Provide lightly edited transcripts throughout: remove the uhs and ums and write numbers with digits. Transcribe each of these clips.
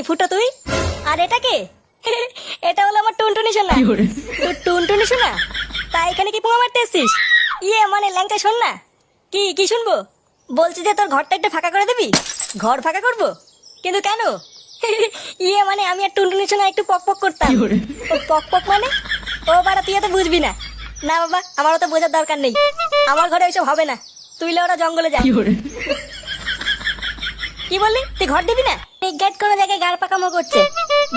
ফুটো তুই আর এটা কে? এটা হলো আমার টুনটুনি সোনা। টুনটুনি সোনা তা এখানে কি পোঙা মারতে এসছিস? মানে ল্যাংচা শোন না। কি কি শুনবো? বলছি যে তোর ঘরটা একটু ফাঁকা করে দিবি। ঘর ফাঁকা করব? কিন্তু কেন? মানে আমি আর টুনটুনি সোনা একটু পক পক করতাম। ও পক পক মানে? ও বাড়া তুই তো বুঝবি না। না বাবা, আমারও তো বোঝার দরকার নেই। আমার ঘরে ওইসব হবে না। তুই ওরা জঙ্গলে যা। কি বললি? তুই ঘর দিবি না? গেট কোনো জায়গায় গাড় পাকামো করছে।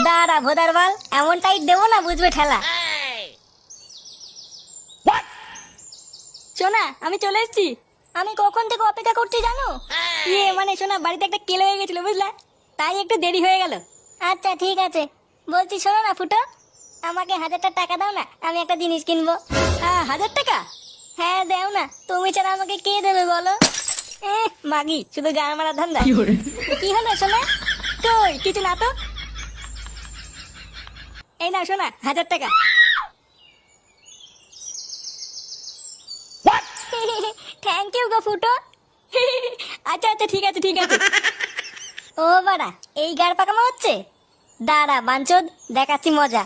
দাঁড়া ভোদার বাল, এমন টাইট দেবো না বুঝবে ঠেলা। সোনা আমি চলে এসেছি। আমি কখন থেকে অপেক্ষা করছি জানো? মানে সোনা বাড়িতে একটা কেলে হয়ে গেছিল বুঝলা, তাই একটু দেরি হয়ে গেল। আচ্ছা ঠিক আছে। বলছি শোনো না ফুটো, আমাকে 1000টা টাকা দাও না, আমি একটা জিনিস কিনবো। 1000 টাকা? হ্যাঁ দাও না, তুমি ছাড়া আমাকে কে দেবে বলো? মাগি শুধু গান মারার ধান্দা। কি হলো শোনা? কই কিছু না তো। এই না শোনা 1000 টাকা। থ্যাংক ইউ গো ফুটো। আচ্ছা আচ্ছা ঠিক আছে ঠিক আছে। ও বাড়া এই গাড় পাকামো হচ্ছে? দাঁড়া বাঞ্চদ দেখাচ্ছি মজা।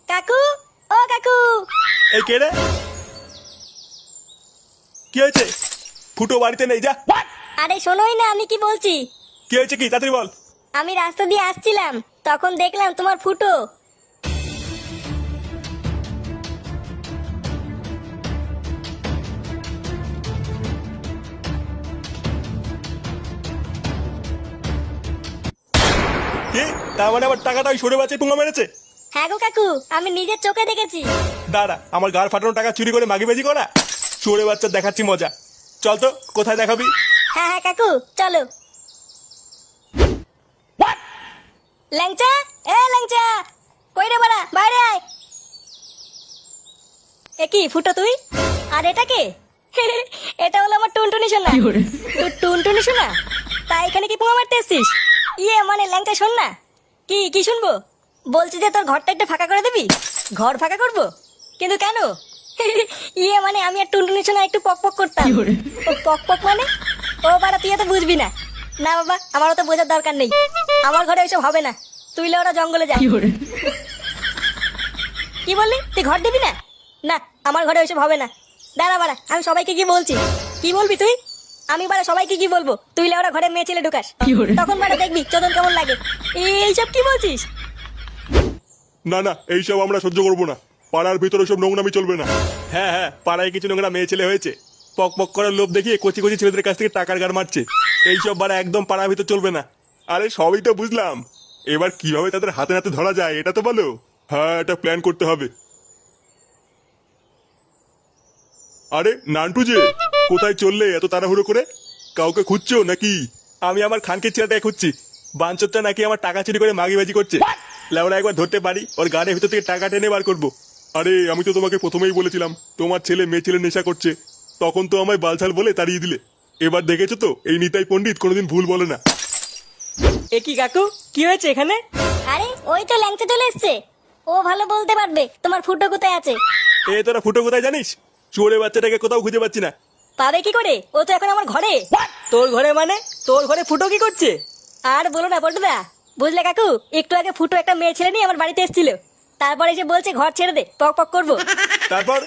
কাকু, ও কাকু। এই কে রে? কি হয়েছে? ফুটো বাড়িতে নেই, যা। আরে শোনোই না আমি কি বলছি। কি হয়েছে কি তাড়াতাড়ি বল। আমি রাস্তা দিয়ে আসছিলাম, তখন দেখলাম তোমার ফুটো। কি? তার মানে আমার টাকাটা ওই সরে বাচ্চায় পুঙ্গা মেরেছে? হ্যাঁ গো কাকু, আমি নিজের চোখে দেখেছি। দাঁড়া, আমার গাড় ফাটানো টাকা চুরি করে মাগিবাজি করা? সরে বাচ্চা দেখাচ্ছি মজা। চল তো, কোথায় দেখাবি? হ্যাঁ হ্যাঁ কাকু চলো। ল্যাংচা, এ ল্যাংচা, কই রে বাড়া, বাইরে আয়। এ কি ফুটো তুই আর এটা কে? এটা হলো আমার টুনটুনি সোনা। টুনটুনি সোনা তা এখানে কি পোঙা মারতে এসছিস? মানে ল্যাংচা শোন না। কি কি শুনবো? বলছি যে তোর ঘরটা একটু ফাঁকা করে দিবি। ঘর ফাঁকা করব? কিন্তু কেন? মানে আমি আর টুনটুনি সোনা একটু পক পক করতাম। ও পক পক মানে? ও বাড়া তুই তো বুঝবি না। না বাবা, আমারও তো বোঝার দরকার নেই। আমার ঘরে ওইসব হবে না। তুই ওরা জঙ্গলে যা। কি বললি? তুই ঘর দিবি না? না, আমার ঘরে ওইসব হবে না। দাঁড়া বাড়া, আমি সবাইকে কি বলছি। কি বলবি তুই? আমি বাড়া সবাইকে কি বলবো তুই ওরা ঘরে মেয়ে ছেলে ঢুকাস? তখন বাড়া দেখবি চোদন কেমন লাগে। এইসব কি বলছিস? না না, এইসব আমরা সহ্য করবো না। পাড়ার ভিতরে সব নোংরামি চলবে না। হ্যাঁ হ্যাঁ, পাড়ায় কিছু নোংরা মেয়ে ছেলে হয়েছে, পক পক করার লোভ দেখিয়ে কচি কচি ছেলেদের কাছ থেকে টাকার গাড় মারছে। এইসব বাড়া একদম পাড়ার ভিতর চলবে না। আরে সবই তো বুঝলাম, এবার কিভাবে তাদের হাতে নাতে ধরা যায় এটা তো বলো। হ্যাঁ, এটা প্ল্যান করতে হবে। আরে নান্টু যে, কোথায় চললে এত তাড়াহুড়ো করে? কাউকে খুঁজছো নাকি? আমি আমার খানকে ছেলেটাকে খুঁজছি। বাঞ্চোরটা নাকি আমার টাকা চুরি করে মাগিবাজি করছে। লেওড়া একবার ধরতে পারি, ওর গানের ভিতর থেকে টাকা টেনে বার করবো। আরে আমি তো তোমাকে প্রথমেই বলেছিলাম তোমার ছেলে মেয়ে ছেলে নেশা করছে, তখন তো আমায় বালছাল বলে তাড়িয়ে দিলে। এবার দেখেছো তো, এই নিতাই পণ্ডিত কোনোদিন ভুল বলে না। এ কি কাকু, কি হয়েছে এখানে? আরে ওই তো ল্যাংচা চলে এসছে। ও ভালো বলতে পারবে তোমার ফুটো কোথায় আছে। এ তোরা ফুটো কোথায় জানিস? চোরে বাচ্চাটাকে কোথাও খুঁজে পাচ্ছি না। পাবে কি করে? ও তো এখন আমার ঘরে। তোর ঘরে মানে? তোর ঘরে ফুটো কি করছে? আর বলো না বটদা, বুঝলে কাকু, একটু আগে ফুটো একটা মেয়ে ছেলে নিয়ে আমার বাড়িতে এসেছিল। তারপরে এসে বলছে ঘর ছেড়ে দে, পক পক করবো। তারপর?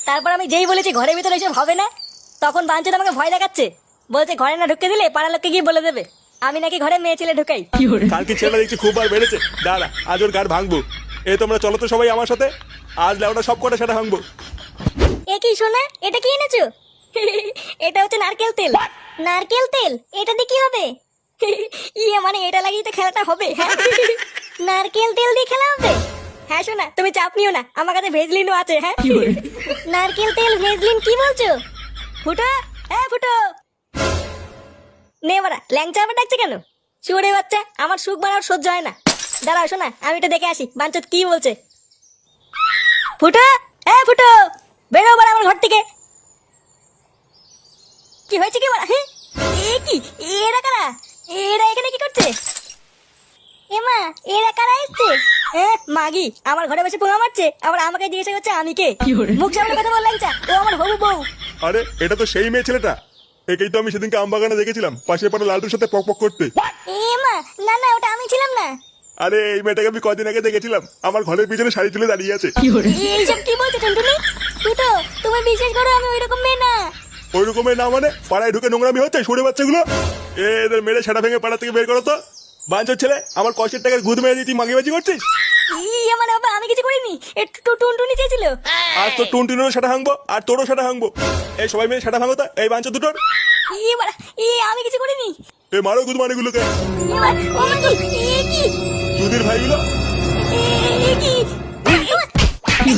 তারপর আমি যেই বলেছি ঘরের ভিতরে এসব হবে না, তখন বাঞ্চদ আমাকে ভয় দেখাচ্ছে। বলছে ঘরে না ঢুকতে দিলে পাড়া লোককে গিয়ে বলে দেবে আমি নাকি ঘরে মেয়ে ছেলে ঢুকাই। কালকে ছেলেটা দেখছি খুব বার বেড়েছে। দাঁড়া, আজ ওর গাড় ভাঙবো। এ তোমরা চলো তো সবাই আমার সাথে, আজ লেওটা সব কটা সেটা ভাঙবো। এ কি শোনা, এটা কি এনেছো? এটা হচ্ছে নারকেল তেল। নারকেল তেল? এটা দিয়ে কি হবে? মানে এটা লাগিয়ে তো খেলাটা হবে। হ্যাঁ নারকেল তেল দিয়ে খেলা হবে? হ্যাঁ শোনা, তুমি চাপ নিও না, আমার কাছে ভেজলিনও আছে। হ্যাঁ নারকেল তেল ভেজলিন কি বলছো? ফুটো, হ্যাঁ ফুটো, নে বাড়া ল্যাংচা আবার ডাকছে কেন? শুয়োরে বাচ্চা, আমার সুখ বাড়ার সহ্য হয় না। দাঁড়াও শোনা, আমি এটা দেখে আসি বাঞ্চত কি বলছে। ফুটো, হ্যাঁ ফুটো, বেরো বাড়া আমার ঘর থেকে। কি হয়েছে কি বাড়া? হ্যাঁ এ কি, এরা কারা? এরা এখানে কি করছে? এমা এরা কারা এসছে? মা মাগি আমার ঘরে বসে পোঙা মারছে, আবার আমাকে জিজ্ঞাসা করছে আমি কে। মুখ সামনে কথা বল ল্যাংচা, ও আমার হবু বউ। আরে এটা তো সেই মেয়ে ছেলেটা, একেই তো আমি সেদিনকে আমবাগানে দেখেছিলাম পাশের পাড়া লালটুর সাথে পক পক করতে। এ মা, না না, ওটা আমি ছিলাম না। আরে এই মেয়েটাকে আমি কদিন আগে দেখেছিলাম, আমার ঘরের পিছনে শাড়ি তুলে দাঁড়িয়ে আছে। এইসব কি বলছো টুনটুনি? ফুটো, তুমি বিশ্বাস করো আমি ওই রকম মেয়ে না। ওই রকমের না মানে? পাড়ায় ঢুকে নোংরামি হচ্ছে সরে বাচ্চাগুলো। এদের মেরে সেটা ভেঙে পাড়া থেকে বের করো তো। বাঞ্চোর ছেলে, আমার কষ্টের টাকার গুদ মেরে দিয়ে তুই মাগিবাজি করছিস। মানে বাবা আমি কিছু করিনি, একটু টুনটুনি চেয়েছিল। আর তো টুনটুনেরও সেটা ভাঙবো, আর তোরও সেটা ভাঙবো। এই সবাই মিলে সেটা ভাঙো তো, এই বাঞ্চো দুটোর। আমি কিছু করিনি। এ মারো গুদ মানিগুলোকে, ও মা কি, এ কি, দুধের ভাইগুলো। এ কি, বাঞ্চো, কি